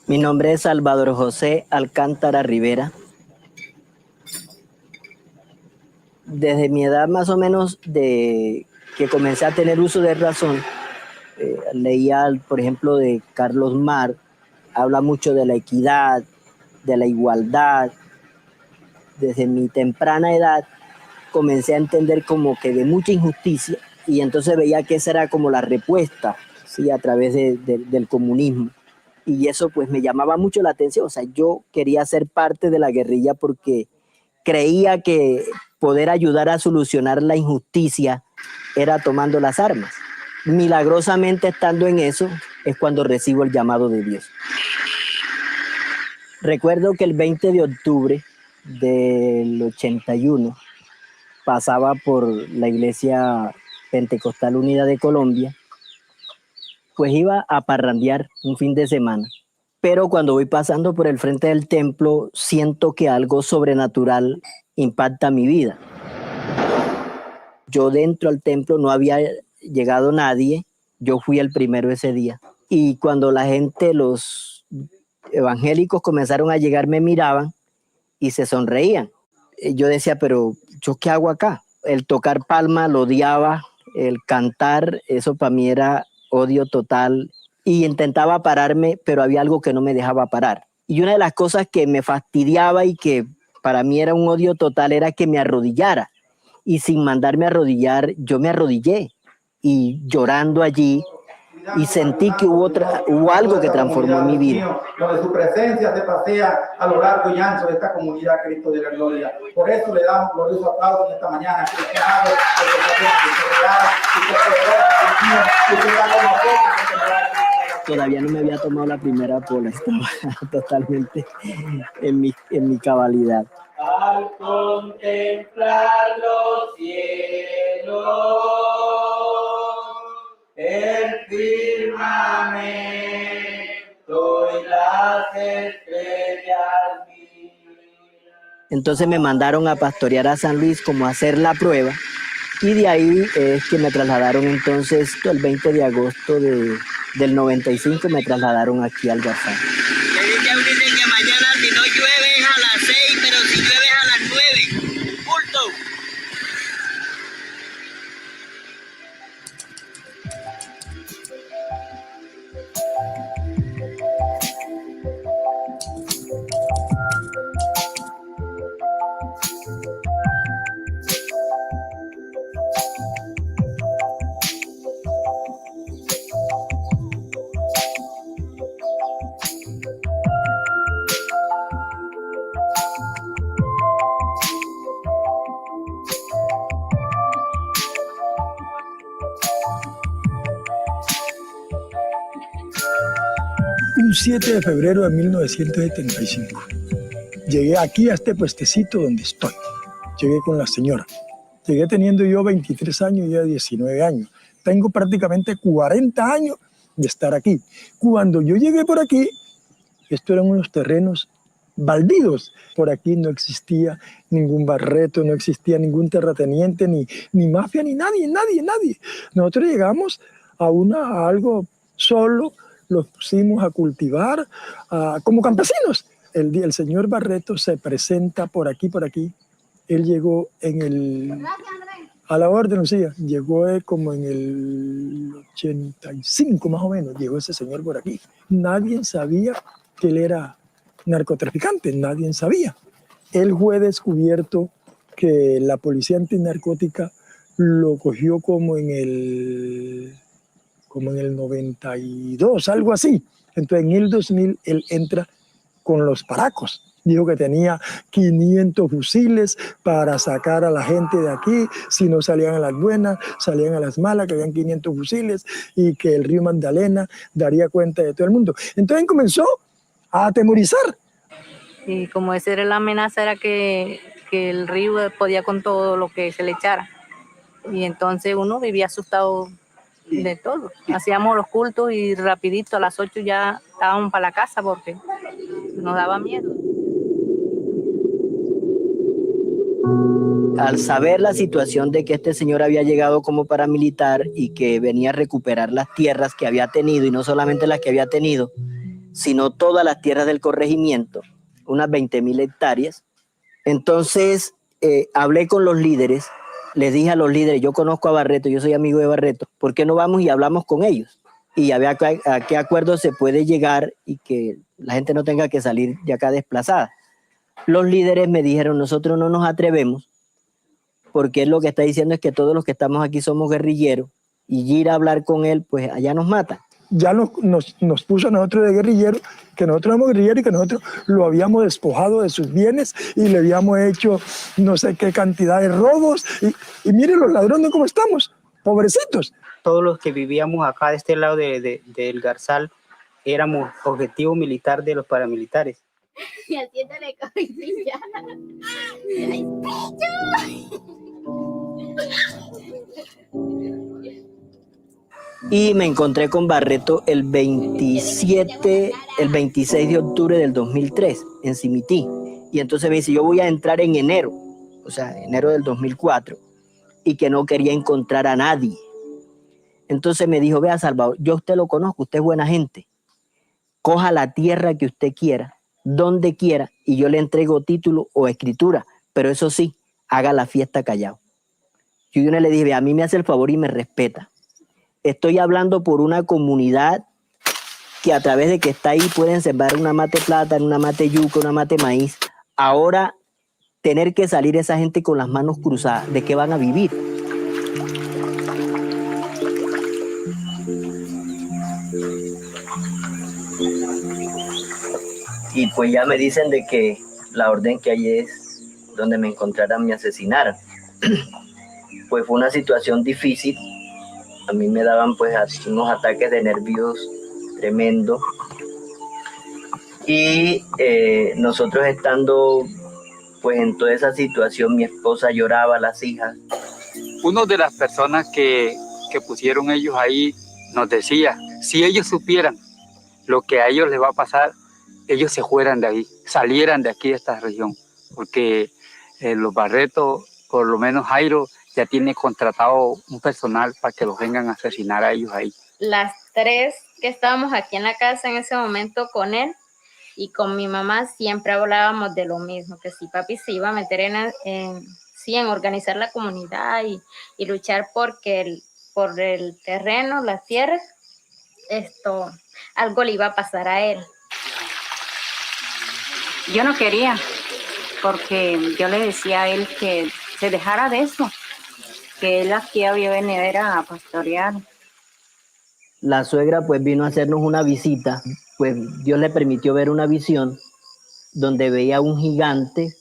Mi nombre es Salvador José Alcántara Rivera. Desde mi edad más o menos de que comencé a tener uso de razón, leía, por ejemplo, de Carlos Marx, habla mucho de la equidad, de la igualdad. Desde mi temprana edad comencé a entender como que de mucha injusticia y entonces veía que esa era como la respuesta, ¿sí? A través del comunismo. Y eso pues me llamaba mucho la atención. O sea, yo quería ser parte de la guerrilla porque creía que poder ayudar a solucionar la injusticia era tomando las armas. Milagrosamente estando en eso es cuando recibo el llamado de Dios. Recuerdo que el 20 de octubre del 81 pasaba por la Iglesia Pentecostal Unida de Colombia, pues iba a parrandear un fin de semana. Pero cuando voy pasando por el frente del templo, siento que algo sobrenatural impacta mi vida. Yo dentro al templo no había llegado nadie, yo fui el primero ese día. Y cuando la gente, los evangélicos comenzaron a llegar, me miraban y se sonreían. Yo decía, pero ¿yo qué hago acá? El tocar palma lo odiaba, el cantar, eso para mí era odio total. Y intentaba pararme, pero había algo que no me dejaba parar. Y una de las cosas que me fastidiaba y que para mí era un odio total era que me arrodillara. Y sin mandarme a arrodillar, yo me arrodillé. Y llorando allí, y sentí que hubo algo que transformó mi vida. Donde su presencia se pasea a lo largo y ancho de esta comunidad, Cristo de la Gloria. Por eso le damos glorioso aplauso en esta mañana. Todavía no me había tomado la primera pola, estaba totalmente en mi cabalidad. Al contemplar los cielos, el firmamento y las estrellas miran. Entonces me mandaron a pastorear a San Luis, como a hacer la prueba, y de ahí es que me trasladaron entonces el 20 de agosto del 95, me trasladaron aquí al Guasá. Le dije a Ulises que mañana si no llueve es a las 6, pero si llueve es a las 9. ¡Punto! Un 7 de febrero de 1975. Llegué aquí a este puestecito donde estoy. Llegué con la señora. Llegué teniendo yo 23 años y ella 19 años. Tengo prácticamente 40 años de estar aquí. Cuando yo llegué por aquí, estos eran unos terrenos baldíos. Por aquí no existía ningún Barreto, no existía ningún terrateniente, ni mafia, ni nadie. Nosotros llegamos a algo solo, los pusimos a cultivar como campesinos. El señor Barreto se presenta por aquí. Él llegó a la orden, Lucía, llegó como en el 85 más o menos, llegó ese señor por aquí. Nadie sabía que él era narcotraficante, nadie sabía. Él fue descubierto que la policía antinarcótica lo cogió como en el 92, algo así. Entonces en el 2000 él entra con los paracos. Dijo que tenía 500 fusiles para sacar a la gente de aquí, si no salían a las buenas, salían a las malas, que habían 500 fusiles y que el río Magdalena daría cuenta de todo el mundo. Entonces comenzó a atemorizar. Y como esa era la amenaza, era que el río podía con todo lo que se le echara. Y entonces uno vivía asustado de todo. Hacíamos los cultos y rapidito a las 8 ya estábamos para la casa porque nos daba miedo. Al saber la situación de que este señor había llegado como paramilitar y que venía a recuperar las tierras que había tenido, y no solamente las que había tenido, sino todas las tierras del corregimiento, unas 20,000 hectáreas. Entonces hablé con los líderes, les dije a los líderes, yo conozco a Barreto, yo soy amigo de Barreto, ¿por qué no vamos y hablamos con ellos? Y a ver a qué acuerdo se puede llegar y que la gente no tenga que salir de acá desplazada. Los líderes me dijeron, nosotros no nos atrevemos, porque él lo que está diciendo es que todos los que estamos aquí somos guerrilleros, y ir a hablar con él, pues allá nos matan. Ya nos puso a nosotros de guerrilleros, que nosotros éramos guerrilleros y que nosotros lo habíamos despojado de sus bienes y le habíamos hecho no sé qué cantidad de robos. Y miren los ladrones cómo estamos, pobrecitos. Todos los que vivíamos acá de este lado del Garzal éramos objetivo militar de los paramilitares. Y haciéndole cabecilla. ¡Ay, Y me encontré con Barreto el 26 de octubre del 2003 en Simití. Y entonces me dice, yo voy a entrar en enero, o sea, enero del 2004, y que no quería encontrar a nadie. Entonces me dijo, vea Salvador, yo a usted lo conozco, usted es buena gente. Coja la tierra que usted quiera, donde quiera, y yo le entrego título o escritura, pero eso sí, haga la fiesta callado. Yo de una le dije, a mí me hace el favor y me respeta. Estoy hablando por una comunidad que a través de que está ahí pueden sembrar una mate plátano, una mate yuca, una mate maíz. Ahora, tener que salir esa gente con las manos cruzadas, ¿de qué van a vivir? Y pues ya me dicen de que la orden que hay es donde me encontraran me asesinaran. Pues fue una situación difícil. A mí me daban pues unos ataques de nervios tremendos. Y nosotros estando pues en toda esa situación, mi esposa lloraba, las hijas. Una de las personas que pusieron ellos ahí nos decía, si ellos supieran lo que a ellos les va a pasar, ellos se fueran de ahí, salieran de aquí de esta región, porque los Barretos, por lo menos Jairo, ya tiene contratado un personal para que los vengan a asesinar a ellos ahí. Las tres que estábamos aquí en la casa en ese momento con él y con mi mamá siempre hablábamos de lo mismo, que si papi se iba a meter en organizar la comunidad y luchar por el terreno, las tierras, algo le iba a pasar a él. Yo no quería, porque yo le decía a él que se dejara de eso, que él aquí había venido a pastorear. La suegra pues vino a hacernos una visita, pues Dios le permitió ver una visión donde veía un gigante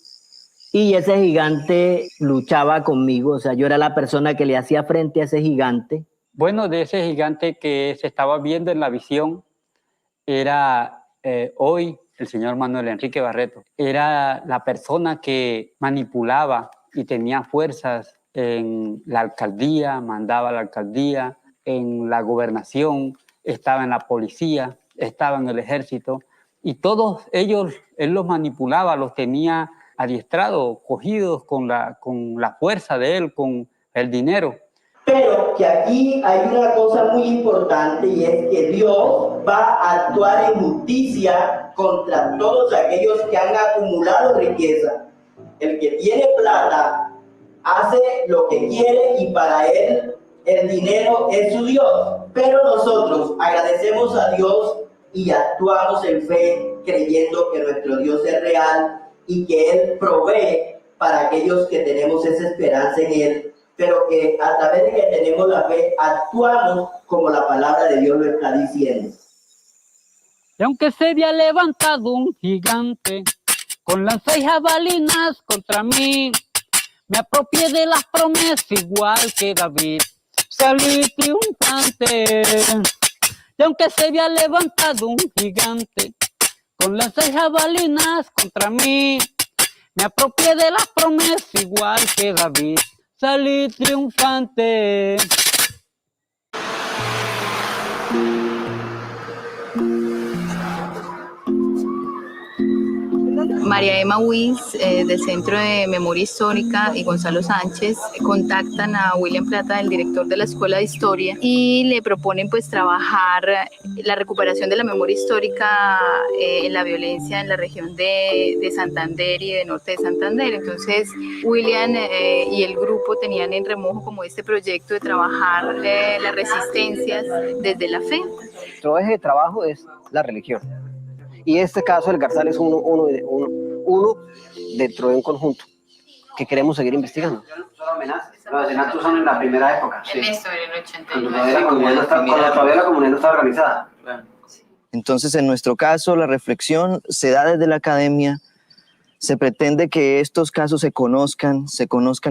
y ese gigante luchaba conmigo, o sea, yo era la persona que le hacía frente a ese gigante. Bueno, de ese gigante que se estaba viendo en la visión era hoy el señor Manuel Enrique Barreto. Era la persona que manipulaba y tenía fuerzas en la alcaldía, mandaba a la alcaldía, en la gobernación, estaba en la policía, estaba en el ejército, y todos ellos, él los manipulaba, los tenía adiestrados, cogidos con la fuerza de él, con el dinero. Pero que aquí hay una cosa muy importante y es que Dios va a actuar en justicia contra todos aquellos que han acumulado riqueza. El que tiene plata hace lo que quiere y para él el dinero es su Dios. Pero nosotros agradecemos a Dios y actuamos en fe creyendo que nuestro Dios es real y que Él provee para aquellos que tenemos esa esperanza en Él. Pero que a través de que tenemos la fe, actuamos como la palabra de Dios lo está diciendo. Y aunque se había levantado un gigante con lanza y jabalinas contra mí, me apropié de las promesas igual que David, salí triunfante. Y aunque se había levantado un gigante con lanza y jabalinas contra mí, me apropié de las promesas igual que David, salí triunfante. María Emma Wills, del Centro de Memoria Histórica, y Gonzalo Sánchez contactan a William Plata, el director de la Escuela de Historia, y le proponen pues trabajar la recuperación de la memoria histórica en la violencia en la región de Santander y de norte de Santander. Entonces William y el grupo tenían en remojo como este proyecto de trabajar las resistencias desde la fe. Nuestro eje de trabajo es la religión. Y en este caso el Garzal es uno dentro de un conjunto que queremos seguir investigando. Son amenazas. Los asesinatos son en la primera época. En esto, en el 89. Cuando todavía la comunidad no estaba organizada. Entonces, en nuestro caso, la reflexión se da desde la academia. Se pretende que estos casos se conozcan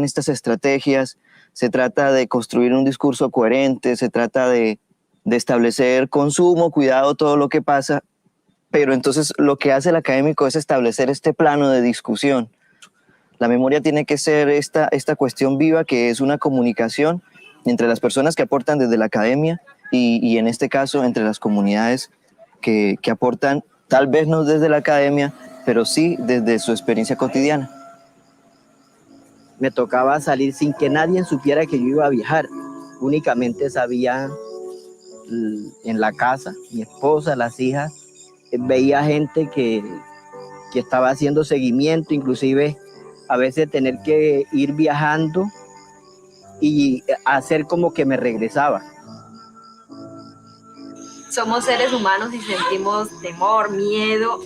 estas estrategias. Se trata de construir un discurso coherente, se trata de establecer consumo, cuidado, todo lo que pasa. Pero entonces lo que hace el académico es establecer este plano de discusión. La memoria tiene que ser esta cuestión viva, que es una comunicación entre las personas que aportan desde la academia y en este caso entre las comunidades que aportan, tal vez no desde la academia, pero sí desde su experiencia cotidiana. Me tocaba salir sin que nadie supiera que yo iba a viajar. Únicamente sabía en la casa, mi esposa, las hijas. Veía gente que estaba haciendo seguimiento, inclusive a veces tener que ir viajando y hacer como que me regresaba. Somos seres humanos y sentimos temor, miedo,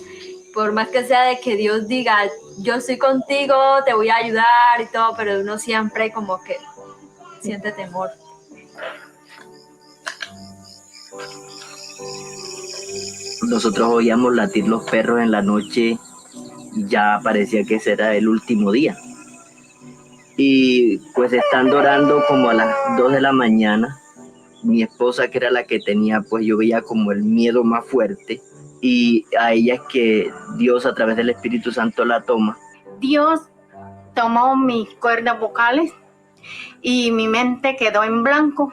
por más que sea de que Dios diga, yo estoy contigo, te voy a ayudar y todo, pero uno siempre como que siente temor. Nosotros oíamos latir los perros en la noche y ya parecía que ese era el último día. Y pues estando orando como a las 2 de la mañana, mi esposa, que era la que tenía, pues yo veía como el miedo más fuerte, y a ella es que Dios a través del Espíritu Santo la toma. Dios tomó mis cuerdas vocales y mi mente quedó en blanco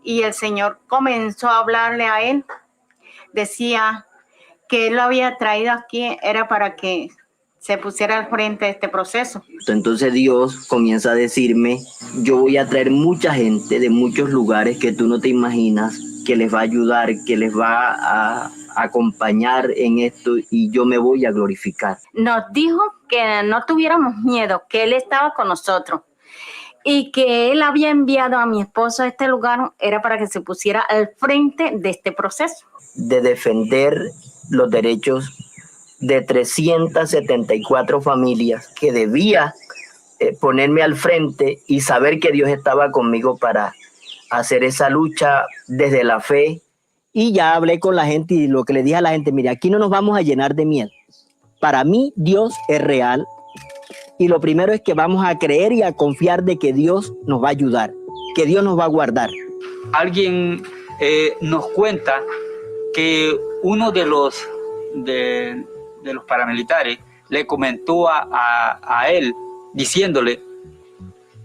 y el Señor comenzó a hablarle a él. Decía que él lo había traído aquí, era para que se pusiera al frente de este proceso. Entonces Dios comienza a decirme, yo voy a traer mucha gente de muchos lugares que tú no te imaginas, que les va a ayudar, que les va a acompañar en esto, y yo me voy a glorificar. Nos dijo que no tuviéramos miedo, que Él estaba con nosotros y que Él había enviado a mi esposo a este lugar, era para que se pusiera al frente de este proceso. De defender los derechos de 374 familias, que debía ponerme al frente y saber que Dios estaba conmigo para hacer esa lucha desde la fe. Y ya hablé con la gente y lo que le dije a la gente, mire, aquí no nos vamos a llenar de miedo. Para mí Dios es real y lo primero es que vamos a creer y a confiar de que Dios nos va a ayudar, que Dios nos va a guardar. Alguien nos cuenta que uno de los paramilitares le comentó a él, diciéndole,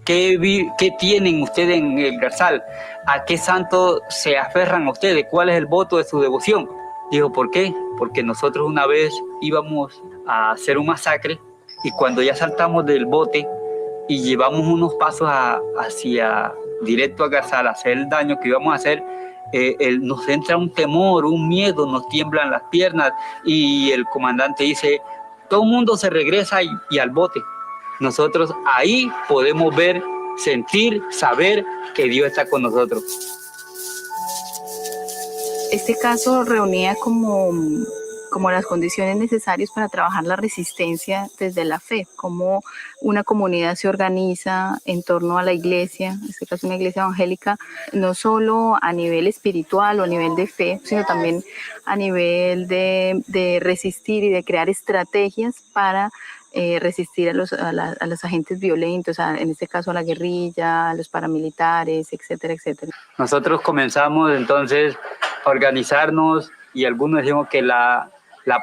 ¿qué tienen ustedes en el Garzal? ¿A qué santo se aferran ustedes? ¿Cuál es el voto de su devoción? Dijo, ¿por qué? Porque nosotros una vez íbamos a hacer un masacre y cuando ya saltamos del bote y llevamos unos pasos hacia directo a Garzal, a hacer el daño que íbamos a hacer, nos entra un temor, un miedo, nos tiemblan las piernas y el comandante dice, todo el mundo se regresa y al bote. Nosotros ahí podemos ver, sentir, saber que Dios está con nosotros. Este caso reunía como las condiciones necesarias para trabajar la resistencia desde la fe, cómo una comunidad se organiza en torno a la iglesia, en este caso una iglesia evangélica, no solo a nivel espiritual o a nivel de fe, sino también a nivel de resistir y de crear estrategias para resistir a los agentes violentos, en este caso a la guerrilla, a los paramilitares, etcétera, etcétera. Nosotros comenzamos entonces a organizarnos y algunos decimos que la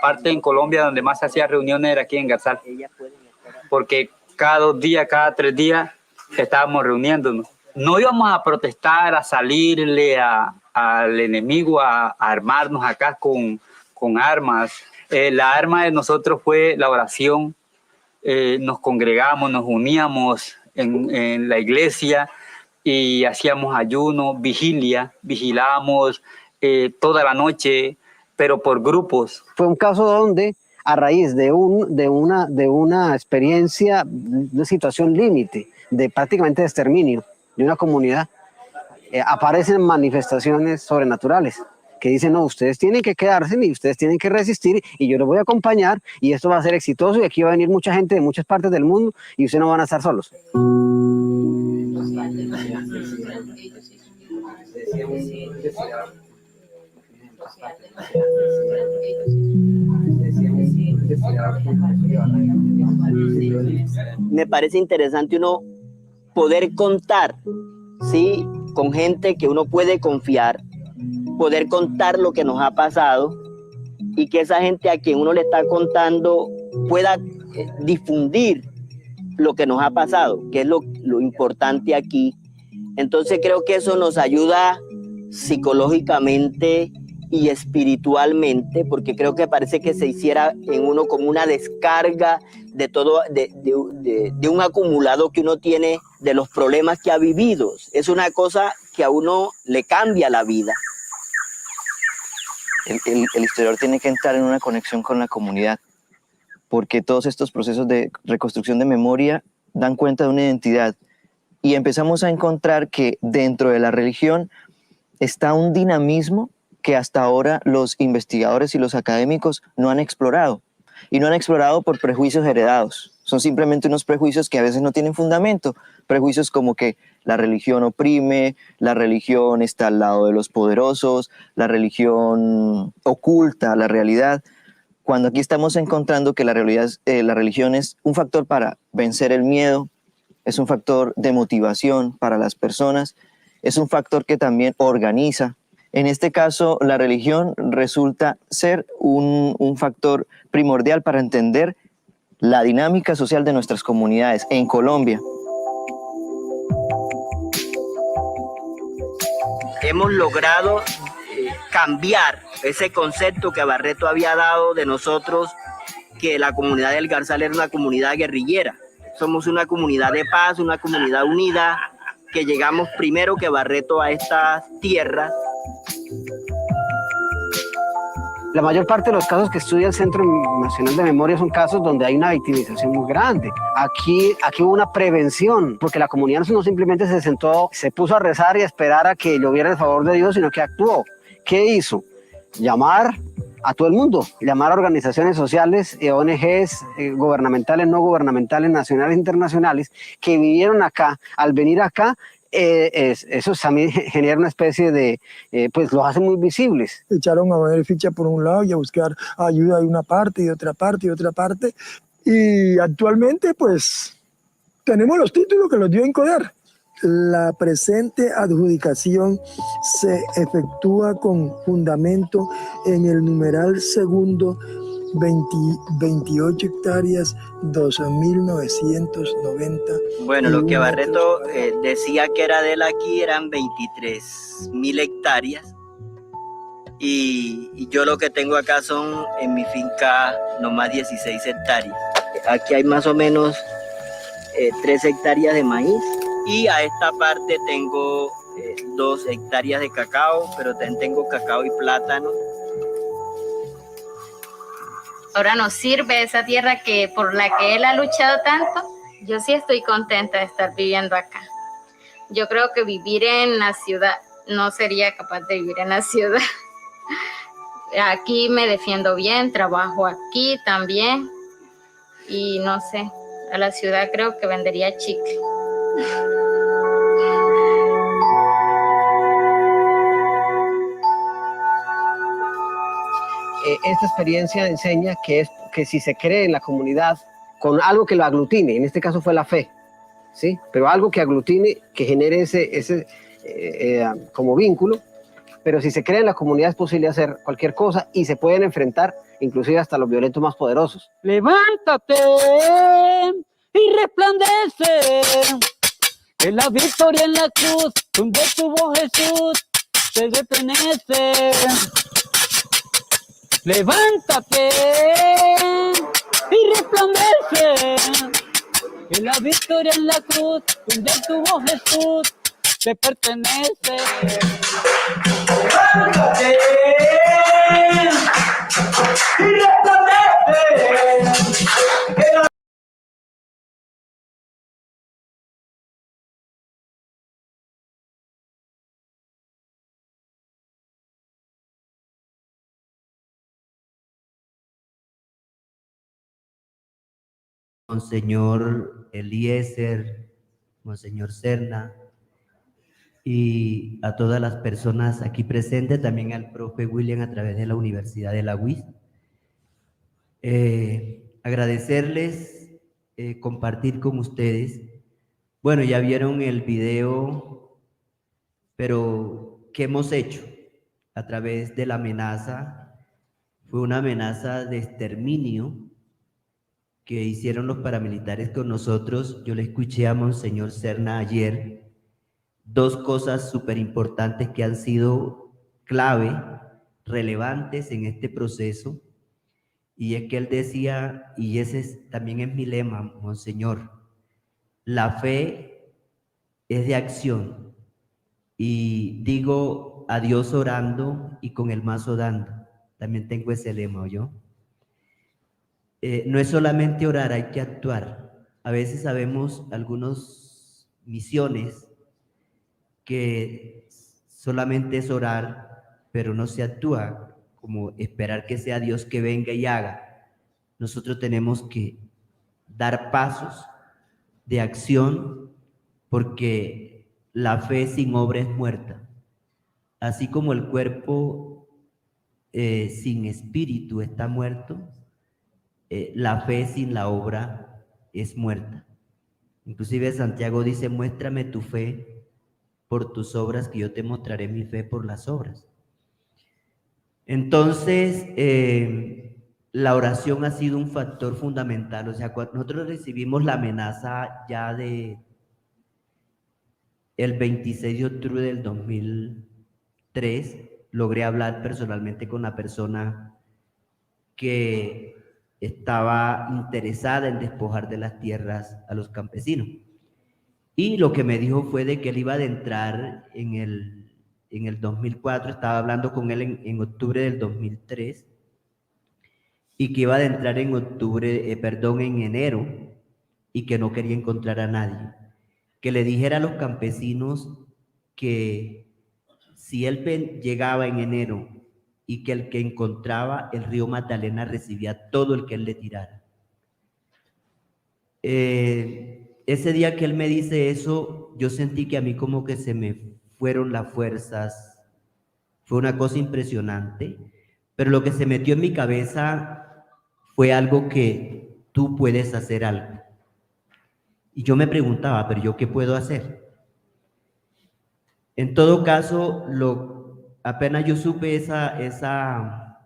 parte en Colombia donde más se hacía reuniones era aquí en Garzal, porque cada 2 días, cada 3 días estábamos reuniéndonos. No íbamos a protestar, a salirle al enemigo, a armarnos acá con armas. La arma de nosotros fue la oración. Nos congregamos, nos uníamos en la iglesia y hacíamos ayuno, vigilábamos toda la noche, pero por grupos. Fue un caso donde, a raíz de una experiencia, de una situación límite, de prácticamente exterminio de una comunidad, aparecen manifestaciones sobrenaturales que dicen, no, ustedes tienen que quedarse y ustedes tienen que resistir y yo los voy a acompañar y esto va a ser exitoso y aquí va a venir mucha gente de muchas partes del mundo y ustedes no van a estar solos. Me parece interesante uno poder contar, ¿sí?, con gente que uno puede confiar, poder contar lo que nos ha pasado y que esa gente a quien uno le está contando pueda difundir lo que nos ha pasado, que es lo importante aquí. Entonces creo que eso nos ayuda psicológicamente y espiritualmente, porque creo que parece que se hiciera en uno como una descarga de todo, de un acumulado que uno tiene de los problemas que ha vivido. Es una cosa que a uno le cambia la vida. El historiador tiene que entrar en una conexión con la comunidad, porque todos estos procesos de reconstrucción de memoria dan cuenta de una identidad y empezamos a encontrar que dentro de la religión está un dinamismo que hasta ahora los investigadores y los académicos no han explorado, y no han explorado por prejuicios heredados. Son simplemente unos prejuicios que a veces no tienen fundamento, prejuicios como que la religión oprime, la religión está al lado de los poderosos, la religión oculta la realidad, cuando aquí estamos encontrando que la religión es un factor para vencer el miedo, es un factor de motivación para las personas, es un factor que también organiza. En este caso, la religión resulta ser un factor primordial para entender la dinámica social de nuestras comunidades en Colombia. Hemos logrado cambiar ese concepto que Barreto había dado de nosotros, que la comunidad del Garzal era una comunidad guerrillera. Somos una comunidad de paz, una comunidad unida, que llegamos primero que Barreto a estas tierras. La mayor parte de los casos que estudia el Centro Nacional de Memoria son casos donde hay una victimización muy grande. Aquí hubo una prevención, porque la comunidad no simplemente se sentó, se puso a rezar y a esperar a que lloviera el favor de Dios, sino que actuó. ¿Qué hizo? Llamar a todo el mundo, llamar a organizaciones sociales, ONGs, gubernamentales, no gubernamentales, nacionales e internacionales, que vivieron acá. Al venir acá, eso también genera una especie de, pues los hace muy visibles. Echaron a poner ficha por un lado y a buscar ayuda de una parte y de otra parte y de otra parte. Y actualmente, pues, tenemos los títulos que los dio Incoder. La presente adjudicación se efectúa con fundamento en el numeral segundo 28 hectáreas, 12.990. Bueno, lo que Barreto decía que era de él aquí eran 23.000 hectáreas y yo lo que tengo acá son en mi finca nomás 16 hectáreas. Aquí hay más o menos 3 hectáreas de maíz y a esta parte tengo 2 hectáreas de cacao, pero también tengo cacao y plátano. Ahora nos sirve esa tierra por la que él ha luchado tanto. Yo sí estoy contenta de estar viviendo acá. Yo creo que vivir en la ciudad, no sería capaz de vivir en la ciudad. Aquí me defiendo bien, trabajo aquí también. Y no sé, a la ciudad creo que vendería chicle. Esta experiencia enseña que si se cree en la comunidad con algo que lo aglutine, en este caso fue la fe, ¿sí? Pero algo que aglutine, que genere ese como vínculo, pero si se cree en la comunidad es posible hacer cualquier cosa y se pueden enfrentar inclusive hasta los violentos más poderosos. Levántate y resplandece, en la victoria en la cruz, donde tu voz Jesús te detenece. Levántate y resplandece, que la victoria en la cruz, donde tuvo Jesús, te pertenece. Levántate y resplandece, que la Monseñor Eliezer, Monseñor Serna, y a todas las personas aquí presentes, también al profe William a través de la Universidad de la UIS. Agradecerles, compartir con ustedes. Bueno, ya vieron el video, pero ¿qué hemos hecho? A través de la amenaza, fue una amenaza de exterminio que hicieron los paramilitares con nosotros. Yo le escuché a Monseñor Serna ayer dos cosas súper importantes que han sido clave, relevantes en este proceso, y es que él decía, y también es mi lema, Monseñor, la fe es de acción, y digo a Dios orando y con el mazo dando. También tengo ese lema, ¿oyó? No es solamente orar, hay que actuar. A veces sabemos algunas misiones que solamente es orar, pero no se actúa, como esperar que sea Dios que venga y haga. Nosotros tenemos que dar pasos de acción, porque la fe sin obra es muerta. Así como el cuerpo sin espíritu está muerto, la fe sin la obra es muerta. Inclusive Santiago dice, muéstrame tu fe por tus obras, que yo te mostraré mi fe por las obras. Entonces, la oración ha sido un factor fundamental. O sea, cuando nosotros recibimos la amenaza ya el 26 de octubre del 2003, logré hablar personalmente con la persona que estaba interesada en despojar de las tierras a los campesinos. Y lo que me dijo fue de que él iba a adentrar en el 2004, estaba hablando con él en octubre del 2003, y que iba a adentrar en enero, y que no quería encontrar a nadie. Que le dijera a los campesinos que si él llegaba en enero y que el que encontraba el río Magdalena recibía todo el que él le tirara. Ese día que él me dice eso, yo sentí que a mí como que se me fueron las fuerzas. Fue una cosa impresionante, pero lo que se metió en mi cabeza fue algo que tú puedes hacer algo. Y yo me preguntaba, ¿pero yo qué puedo hacer? En todo caso, apenas yo supe esa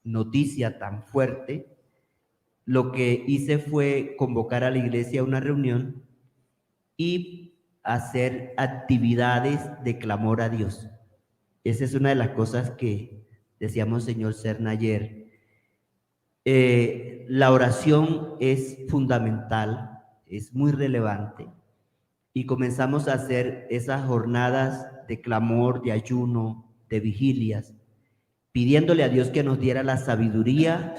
noticia tan fuerte, lo que hice fue convocar a la iglesia a una reunión y hacer actividades de clamor a Dios. Esa es una de las cosas que decíamos Monseñor Serna ayer. La oración es fundamental, es muy relevante, y comenzamos a hacer esas jornadas de clamor, de ayuno, de vigilias, pidiéndole a Dios que nos diera la sabiduría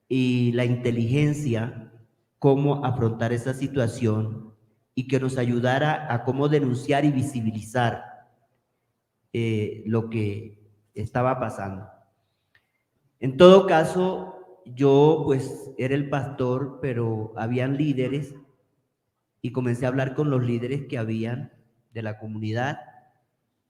y la inteligencia cómo afrontar esa situación, y que nos ayudara a cómo denunciar y visibilizar lo que estaba pasando. En todo caso, yo pues era el pastor, pero habían líderes, y comencé a hablar con los líderes que habían de la comunidad,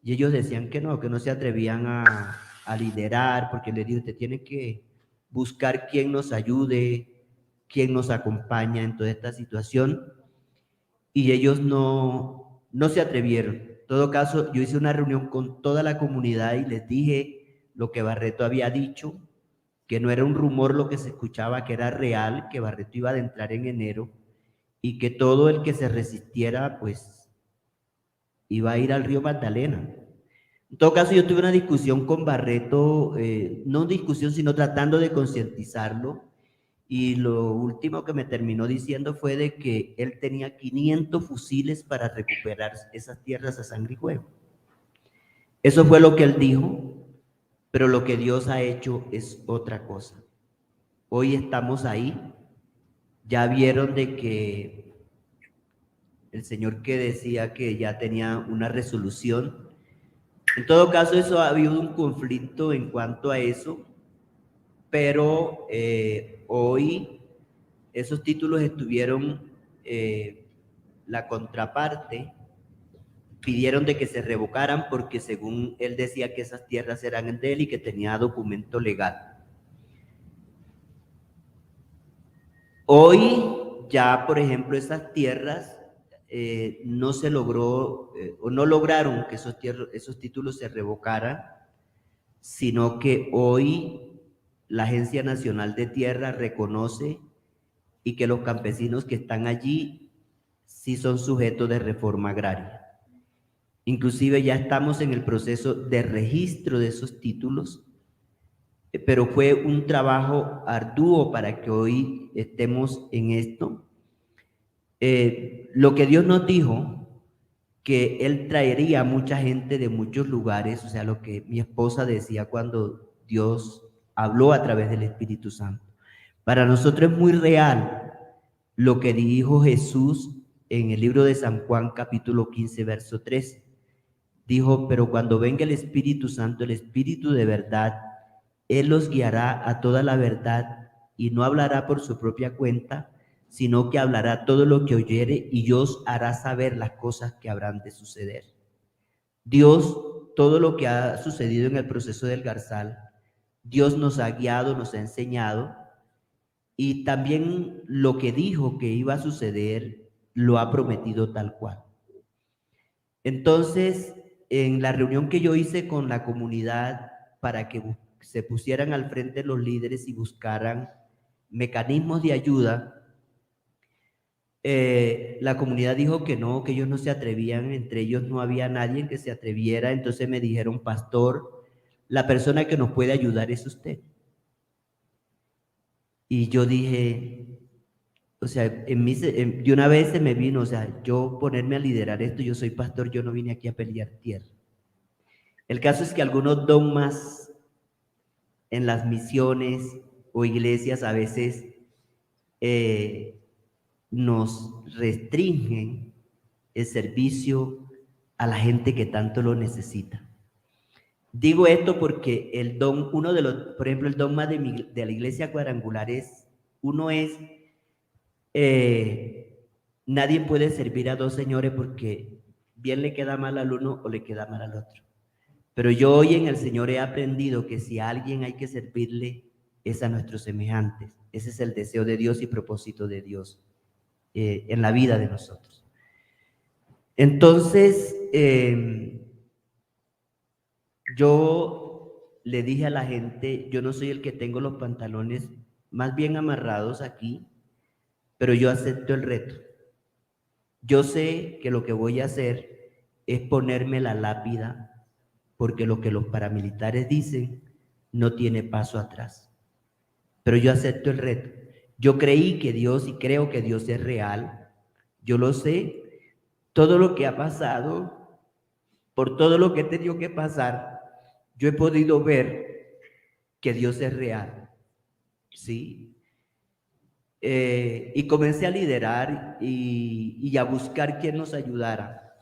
y ellos decían que no se atrevían a liderar, porque les digo, usted tiene que buscar quién nos ayude, quién nos acompaña en toda esta situación, y ellos no se atrevieron. En todo caso, yo hice una reunión con toda la comunidad y les dije lo que Barreto había dicho, que no era un rumor lo que se escuchaba, que era real, que Barreto iba a adentrar en enero, y que todo el que se resistiera, pues, iba a ir al río Magdalena. En todo caso, yo tuve una discusión con Barreto, no discusión, sino tratando de concientizarlo, y lo último que me terminó diciendo fue de que él tenía 500 fusiles para recuperar esas tierras a sangre y fuego. Eso fue lo que él dijo, pero lo que Dios ha hecho es otra cosa. Hoy estamos ahí, ya vieron de que el señor que decía que ya tenía una resolución. En todo caso, eso ha habido un conflicto en cuanto a eso, pero hoy esos títulos estuvieron, la contraparte pidieron de que se revocaran porque según él decía que esas tierras eran de él y que tenía documento legal. Hoy ya, por ejemplo, esas tierras no se logró o no lograron que esos títulos se revocaran, sino que hoy la Agencia Nacional de Tierra reconoce y que los campesinos que están allí sí son sujetos de reforma agraria. Inclusive ya estamos en el proceso de registro de esos títulos, pero fue un trabajo arduo para que hoy estemos en esto. Lo que Dios nos dijo, que Él traería a mucha gente de muchos lugares, o sea, lo que mi esposa decía cuando Dios habló a través del Espíritu Santo. Para nosotros es muy real lo que dijo Jesús en el libro de San Juan, capítulo 15, verso 3. Dijo, pero cuando venga el Espíritu Santo, el Espíritu de verdad, Él los guiará a toda la verdad y no hablará por su propia cuenta, sino que hablará todo lo que oyere y os hará saber las cosas que habrán de suceder. Dios, todo lo que ha sucedido en el proceso del Garzal, Dios nos ha guiado, nos ha enseñado, y también lo que dijo que iba a suceder, lo ha prometido tal cual. Entonces, en la reunión que yo hice con la comunidad para que se pusieran al frente los líderes y buscaran mecanismos de ayuda, la comunidad dijo que no, que ellos no se atrevían, entre ellos no había nadie que se atreviera. Entonces me dijeron, pastor, la persona que nos puede ayudar es usted. Y yo dije, o sea, de una vez se me vino, o sea, yo ponerme a liderar esto, yo soy pastor, yo no vine aquí a pelear tierra. El caso es que algunos dogmas en las misiones o iglesias a veces nos restringen el servicio a la gente que tanto lo necesita. Digo esto porque uno de los, por ejemplo, el dogma de la iglesia cuadrangular nadie puede servir a dos señores porque bien le queda mal al uno o le queda mal al otro. Pero yo hoy en el Señor he aprendido que si a alguien hay que servirle es a nuestros semejantes. Ese es el deseo de Dios y propósito de Dios en la vida de nosotros. Entonces, yo le dije a la gente, yo no soy el que tengo los pantalones más bien amarrados aquí, pero yo acepto el reto. Yo sé que lo que voy a hacer es ponerme la lápida, porque lo que los paramilitares dicen no tiene paso atrás. Pero yo acepto el reto. Yo creí que Dios, y creo que Dios es real, yo lo sé, todo lo que ha pasado, por todo lo que he tenido que pasar, yo he podido ver que Dios es real, ¿sí? Y comencé a liderar y a buscar quien nos ayudara.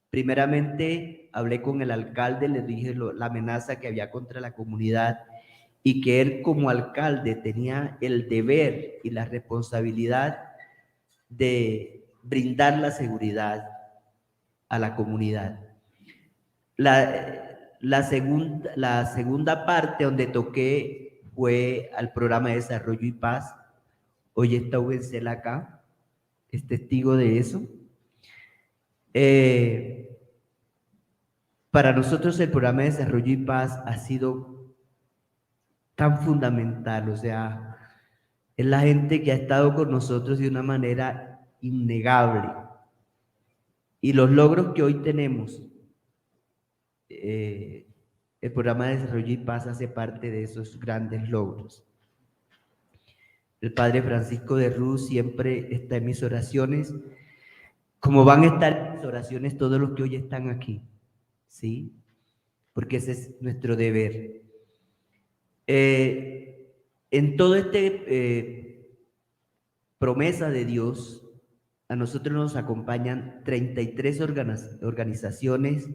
Primeramente hablé con el alcalde, le dije la amenaza que había contra la comunidad y que él como alcalde tenía el deber y la responsabilidad de brindar la seguridad a la comunidad. La segunda parte donde toqué fue al programa de Desarrollo y Paz. Hoy está Ubencel acá, es testigo de eso. Para nosotros el programa de Desarrollo y Paz ha sido tan fundamental, o sea, es la gente que ha estado con nosotros de una manera innegable. Y los logros que hoy tenemos el programa de desarrollo y paz hace parte de esos grandes logros. El Padre Francisco de Ruz siempre está en mis oraciones, como van a estar en mis oraciones todos los que hoy están aquí, ¿sí? Porque ese es nuestro deber. En todo promesa de Dios, a nosotros nos acompañan 33 organizaciones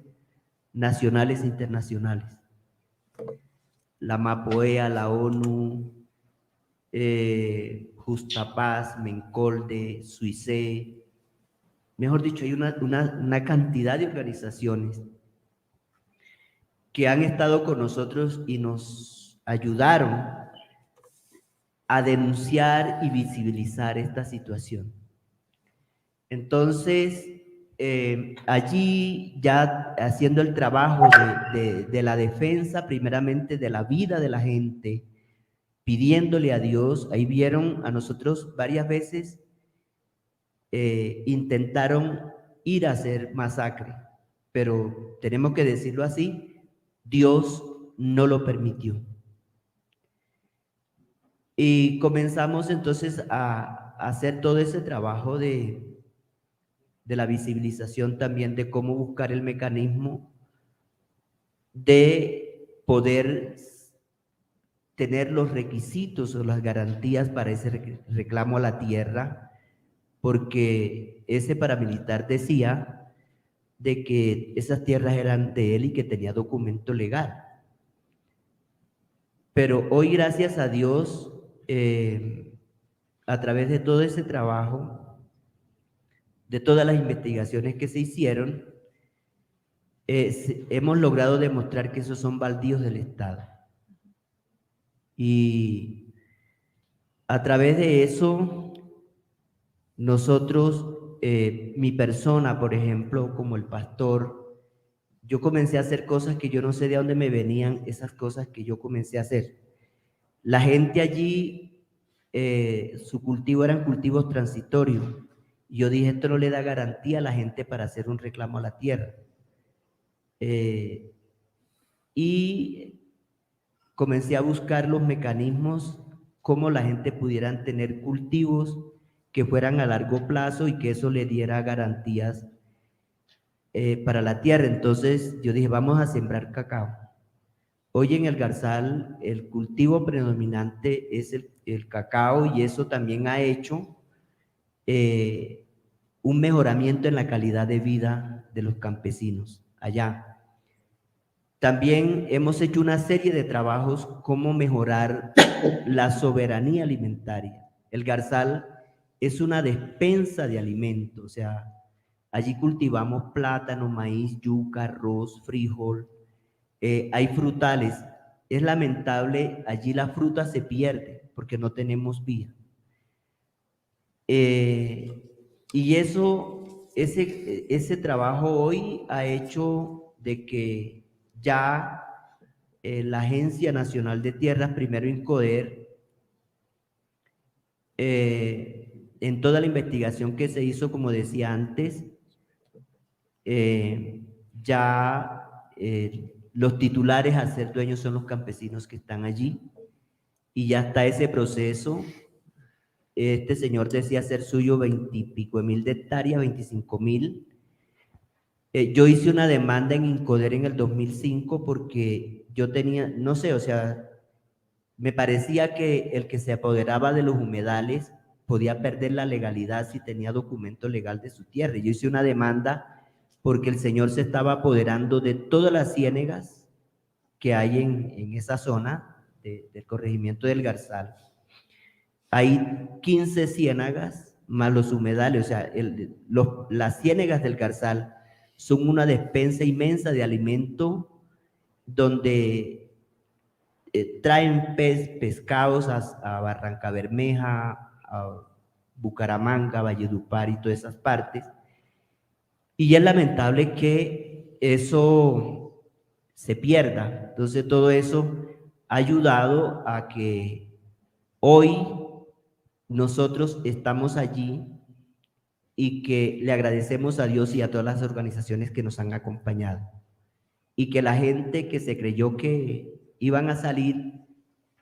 nacionales e internacionales. La MAPOEA, la ONU, Justa Paz, Mencolde, Suicé, mejor dicho, hay una cantidad de organizaciones que han estado con nosotros y nos ayudaron a denunciar y visibilizar esta situación. Entonces, allí ya haciendo el trabajo de la defensa, primeramente de la vida de la gente, pidiéndole a Dios, ahí vieron a nosotros varias veces, intentaron ir a hacer masacre, pero tenemos que decirlo así, Dios no lo permitió. Y comenzamos entonces a hacer todo ese trabajo de la visibilización también de cómo buscar el mecanismo de poder tener los requisitos o las garantías para ese reclamo a la tierra, porque ese paramilitar decía de que esas tierras eran de él y que tenía documento legal. Pero hoy, gracias a Dios, a través de todo ese trabajo, de todas las investigaciones que se hicieron, hemos logrado demostrar que esos son baldíos del Estado. Y a través de eso, nosotros, mi persona, por ejemplo, como el pastor, yo comencé a hacer cosas que yo no sé de dónde me venían, esas cosas que yo comencé a hacer. La gente allí, su cultivo eran cultivos transitorios. Y yo dije, esto no le da garantía a la gente para hacer un reclamo a la tierra. Y comencé a buscar los mecanismos, cómo la gente pudiera tener cultivos que fueran a largo plazo y que eso le diera garantías para la tierra. Entonces yo dije, vamos a sembrar cacao. Hoy en el Garzal el cultivo predominante es el cacao, y eso también ha hecho un mejoramiento en la calidad de vida de los campesinos allá. También hemos hecho una serie de trabajos cómo mejorar la soberanía alimentaria. El Garzal es una despensa de alimentos, o sea, allí cultivamos plátano, maíz, yuca, arroz, frijol, hay frutales. Es lamentable, allí la fruta se pierde porque no tenemos vía. Y ese trabajo hoy ha hecho de que ya la Agencia Nacional de Tierras, primero INCODER, en toda la investigación que se hizo, como decía antes, los titulares a ser dueños son los campesinos que están allí, y ya está ese proceso. Este señor decía ser suyo 20 y pico mil de hectáreas, 25.000. Yo hice una demanda en INCODER en el 2005 porque yo tenía, no sé, o sea, me parecía que el que se apoderaba de los humedales podía perder la legalidad si tenía documento legal de su tierra. Yo hice una demanda porque el señor se estaba apoderando de todas las ciénegas que hay en esa zona del corregimiento del Garzal. Hay 15 ciénagas más los humedales, o sea, las ciénegas del Garzal son una despensa inmensa de alimento donde traen pescados a Barranca Bermeja, a Bucaramanga, Valledupar y todas esas partes. Y es lamentable que eso se pierda. Entonces todo eso ha ayudado a que hoy nosotros estamos allí y que le agradecemos a Dios y a todas las organizaciones que nos han acompañado. y que la gente que se creyó que iban a salir,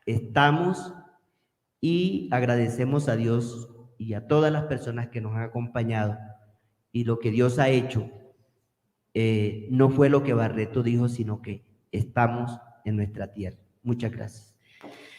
estamos, y agradecemos a Dios y a todas las personas que nos han acompañado, y lo que Dios ha hecho no fue lo que Barreto dijo, sino que estamos en nuestra tierra. Muchas gracias.